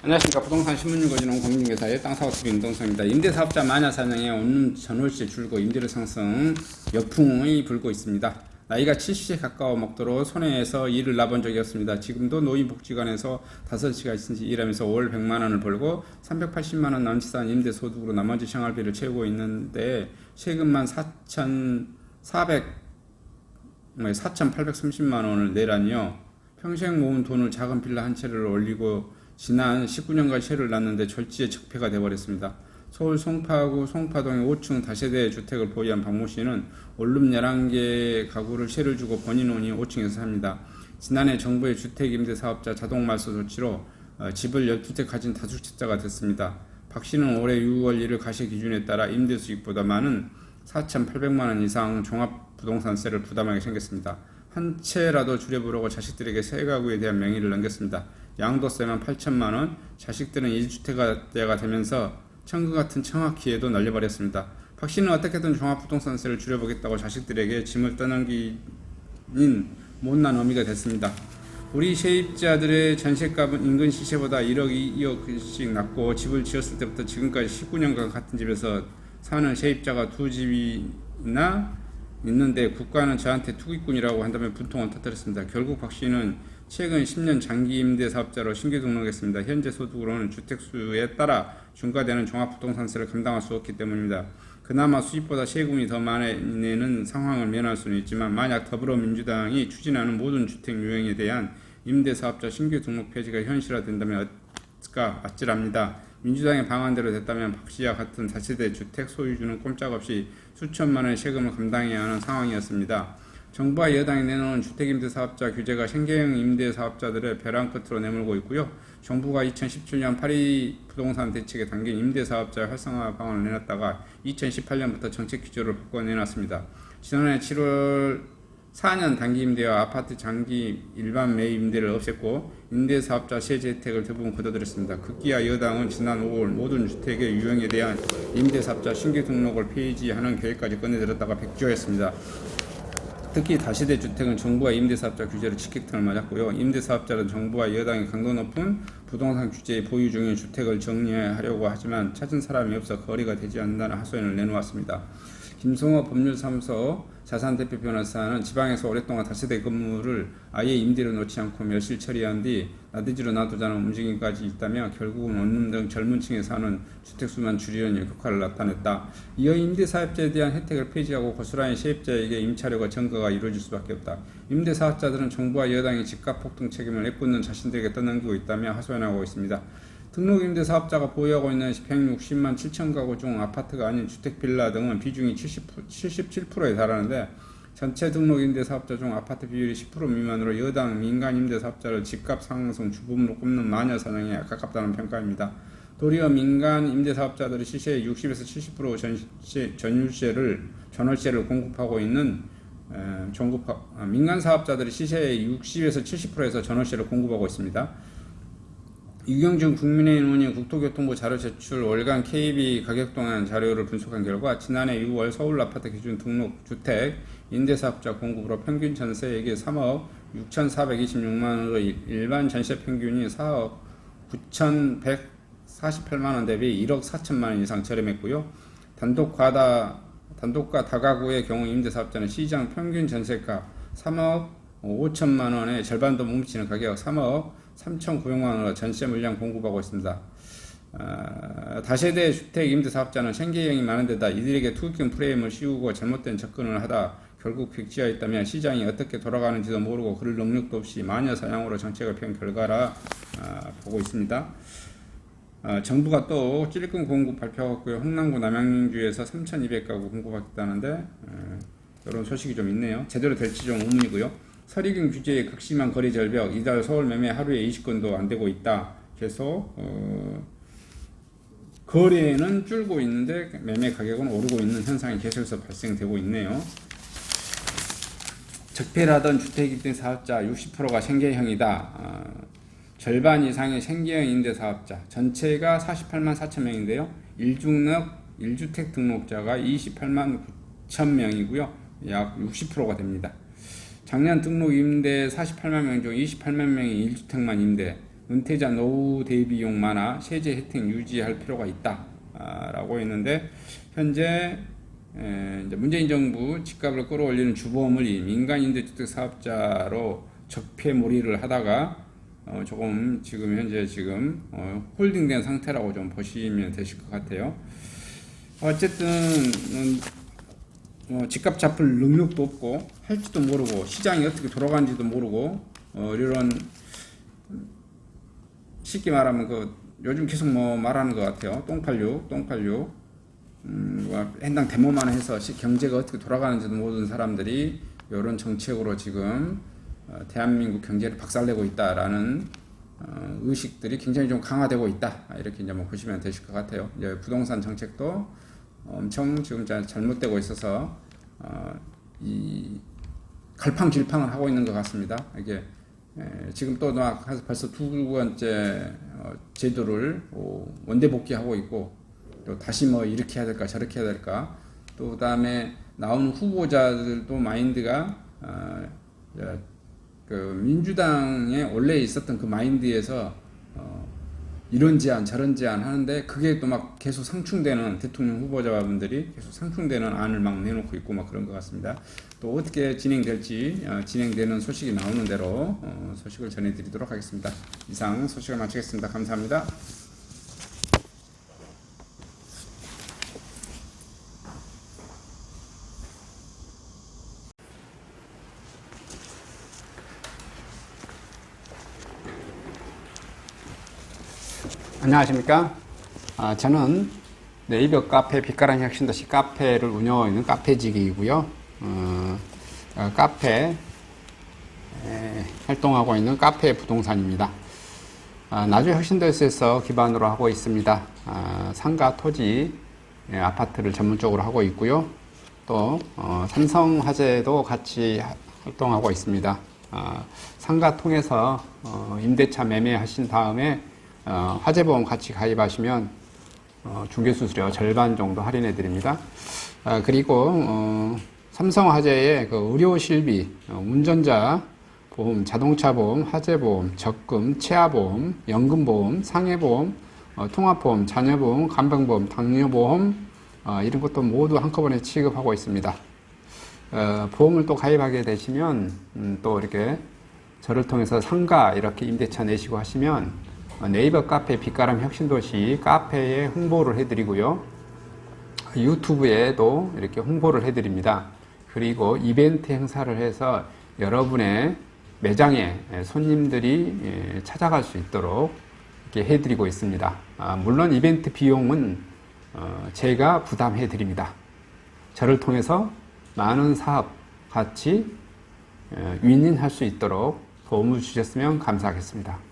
안녕하십니까. 부동산 신문유거진흥 공인중개사의 땅사업TV 임동성입니다. 임대사업자 마녀 사냥에 오는 전월세 줄고 임대료 상승 역풍이 불고 있습니다. 나이가 70세 가까워 먹도록 손해에서 일을 나본 적이 없습니다. 지금도 노인복지관에서 5시간 일하면서 월 100만원을 벌고 380만원 남짓한 임대소득으로 나머지 생활비를 채우고 있는데 세금만 4,830만원을 내라니요. 평생 모은 돈을 작은 빌라 한 채를 올리고 지난 19년간 세를 놨는데 절지의 적폐가 되어버렸습니다. 서울 송파구 송파동의 5층 다세대 주택을 보유한 박모 씨는 원룸 11개 가구를 세를 주고 본인이 5층에서 삽니다. 지난해 정부의 주택임대사업자 자동말소 조치로 집을 12채 가진 다주택자가 됐습니다. 박 씨는 올해 6월 1일 가세 기준에 따라 임대수익보다 많은 4,800만원 이상 종합부동산세를 부담하게 생겼습니다. 한 채라도 줄여보려고 자식들에게 새 가구에 대한 명의를 넘겼습니다. 양도세만 8천만원, 자식들은 1주택자가 되면서 천국 같은 청학기에도 날려버렸습니다. 박 씨는 어떻게든 종합부동산세를 줄여보겠다고 자식들에게 짐을 떠넘긴 못난 어미가 됐습니다. 우리 세입자들의 전셋값은 인근 시세보다 1억 2억씩 낮고 집을 지었을 때부터 지금까지 19년간 같은 집에서 사는 세입자가 두 집이나 있는데 국가는 저한테 투기꾼이라고 한다며 분통을 터뜨렸습니다. 결국 박 씨는 최근 10년 장기 임대 사업자로 신규 등록했습니다. 현재 소득으로는 주택수에 따라 중과되는 종합부동산세를 감당할 수 없기 때문입니다. 그나마 수입보다 세금이 더 많이 내는 상황을 면할 수는 있지만 만약 더불어민주당이 추진하는 모든 주택 유형에 대한 임대사업자 신규 등록 폐지가 현실화된다면 어찌가 아찔합니다. 민주당의 방안대로 됐다면 박 씨와 같은 다세대 주택 소유주는 꼼짝없이 수천만 원의 세금을 감당해야 하는 상황이었습니다. 정부와 여당이 내놓은 주택임대사업자 규제가 생계형 임대사업자들의 벼랑 끝으로 내몰고 있고요. 정부가 2017년 파리 부동산 대책에 담긴 임대사업자 활성화 방안을 내놨다가 2018년부터 정책 규제를 바꿔내놨습니다. 지난해 7월 4년 단기 임대와 아파트 장기 일반 매입 임대를 없앴고 임대사업자 세제 혜택을 대부분 거둬들였습니다. 급기야 여당은 지난 5월 모든 주택의 유형에 대한 임대사업자 신규 등록을 폐지하는 계획까지 꺼내들었다가 백지화했습니다. 특히 다세대 주택은 정부와 임대사업자 규제를 직격탄을 맞았고요. 임대사업자는 정부와 여당이 강도 높은 부동산 규제의 보유 중인 주택을 정리하려고 하지만 찾은 사람이 없어 거래가 되지 않는다는 하소연을 내놓았습니다. 김성호 법률사무소 자산대표 변호사는 지방에서 오랫동안 다세대 건물을 아예 임대로 놓지 않고 멸실 처리한 뒤 나대지로 놔두자는 움직임까지 있다며 결국은 원룸 등 젊은 층에 사는 주택수만 줄이려는 효과를 나타냈다. 이어 임대사업자에 대한 혜택을 폐지하고 고스란히 세입자에게 임차료가 전가가 이루어질 수밖에 없다. 임대사업자들은 정부와 여당이 집값 폭등 책임을 내꽂는 자신들에게 떠넘기고 있다며 하소연하고 있습니다. 등록임대사업자가 보유하고 있는 160만 7천 가구 중 아파트가 아닌 주택 빌라 등은 비중이 77%에 달하는데 전체 등록임대사업자 중 아파트 비율이 10% 미만으로 여당 민간임대사업자를 집값 상승 주범으로 꼽는 마녀 사냥에 가깝다는 평가입니다. 도리어 민간 임대사업자들이 시세의 60에서 70% 전월세를 공급하고 있는 민간 사업자들이 시세의 60에서 70%에서 전월세를 공급하고 있습니다. 유경준 국민의힘 의원이 국토교통부 자료 제출 월간 KB 가격 동향 자료를 분석한 결과 지난해 6월 서울 아파트 기준 등록 주택 임대사업자 공급으로 평균 전세액이 3억 6,426만원으로 일반 전세 평균이 4억 9,148만원 대비 1억 4천만원 이상 저렴했고요. 단독가 다가구의 경우 임대사업자는 시장 평균 전세가 3억 5천만원의 절반도 못 미치는 가격 3억 3,900만원으로 전세 물량 공급하고 있습니다. 다세대 주택 임대사업자는 생계형이 많은 데다 이들에게 투기권 프레임을 씌우고 잘못된 접근을 하다 결국 백지화했다면 시장이 어떻게 돌아가는지도 모르고 그럴 능력도 없이 마녀 사냥으로 정책을 펴온 결과라 보고 있습니다. 정부가 또 찔끔 공급 발표했고요. 흥남구 남양주에서 3,200가구 공급하겠다는데 이런 소식이 좀 있네요. 제대로 될지 좀 의문이고요. 서리금 규제의 극심한 거래 절벽, 이달 서울 매매 하루에 20건도 안 되고 있다. 계속 거래는 줄고 있는데 매매 가격은 오르고 있는 현상이 계속해서 발생되고 있네요. 적폐라던 주택임대사업자 60%가 생계형이다. 절반 이상의 생계형 임대사업자 전체가 48만 4천 명인데요. 1주택 등록자가 28만 9천 명이고요. 약 60%가 됩니다. 작년 등록 임대 48만 명 중 28만 명이 1주택만 임대, 은퇴자 노후 대비용 완화 세제 혜택 유지할 필요가 있다 라고 했는데, 현재 이제 문재인 정부 집값을 끌어올리는 주범을 민간 임대주택 사업자로 적폐몰이를 하다가 조금 지금 현재 홀딩된 상태라고 좀 보시면 되실 것 같아요. 어쨌든 집값 잡을 능력도 없고 할지도 모르고 시장이 어떻게 돌아가는지도 모르고 이런 쉽게 말하면 요즘 계속 말하는 것 같아요. 똥팔육 해당 데모만 해서 경제가 어떻게 돌아가는지도 모르는 사람들이 이런 정책으로 지금 대한민국 경제를 박살내고 있다라는 의식들이 굉장히 좀 강화되고 있다, 이렇게 이제 보시면 되실 것 같아요. 이제 부동산 정책도 엄청 지금 잘못되고 있어서 이 갈팡질팡을 하고 있는 것 같습니다. 이게 지금 또 벌써 두 번째 제도를 원대복귀하고 있고, 또 다시 이렇게 해야 될까 저렇게 해야 될까, 또 그다음에 나오는 후보자들도 마인드가 민주당에 원래 있었던 그 마인드에서 이런 제안 저런 제안 하는데, 그게 또 계속 상충되는, 대통령 후보자분들이 계속 상충되는 안을 내놓고 있고 그런 것 같습니다. 또 어떻게 진행될지 진행되는 소식이 나오는 대로 소식을 전해드리도록 하겠습니다. 이상 소식을 마치겠습니다. 감사합니다. 안녕하십니까. 저는 네이버 카페 빛가람 혁신도시 카페를 운영하고 있는 카페직이고요. 카페 활동하고 있는 카페 부동산입니다. 나주 혁신도시에서 기반으로 하고 있습니다. 상가 토지 아파트를 전문적으로 하고 있고요. 또 삼성화재도 같이 활동하고 있습니다. 상가 통해서 임대차 매매하신 다음에 화재보험 같이 가입하시면 중개수수료 절반 정도 할인해 드립니다. 그리고 삼성화재의 의료실비, 운전자 보험, 자동차 보험, 화재보험, 적금, 치아보험, 연금보험, 상해보험, 통합보험, 자녀보험, 간병보험, 당뇨보험 이런 것도 모두 한꺼번에 취급하고 있습니다. 보험을 또 가입하게 되시면 또 이렇게 저를 통해서 상가 이렇게 임대차 내시고 하시면 네이버 카페 빛가람 혁신도시 카페에 홍보를 해드리고요. 유튜브에도 이렇게 홍보를 해드립니다. 그리고 이벤트 행사를 해서 여러분의 매장에 손님들이 찾아갈 수 있도록 이렇게 해드리고 있습니다. 물론 이벤트 비용은 제가 부담해 드립니다. 저를 통해서 많은 사업 같이 윈윈할 수 있도록 도움을 주셨으면 감사하겠습니다.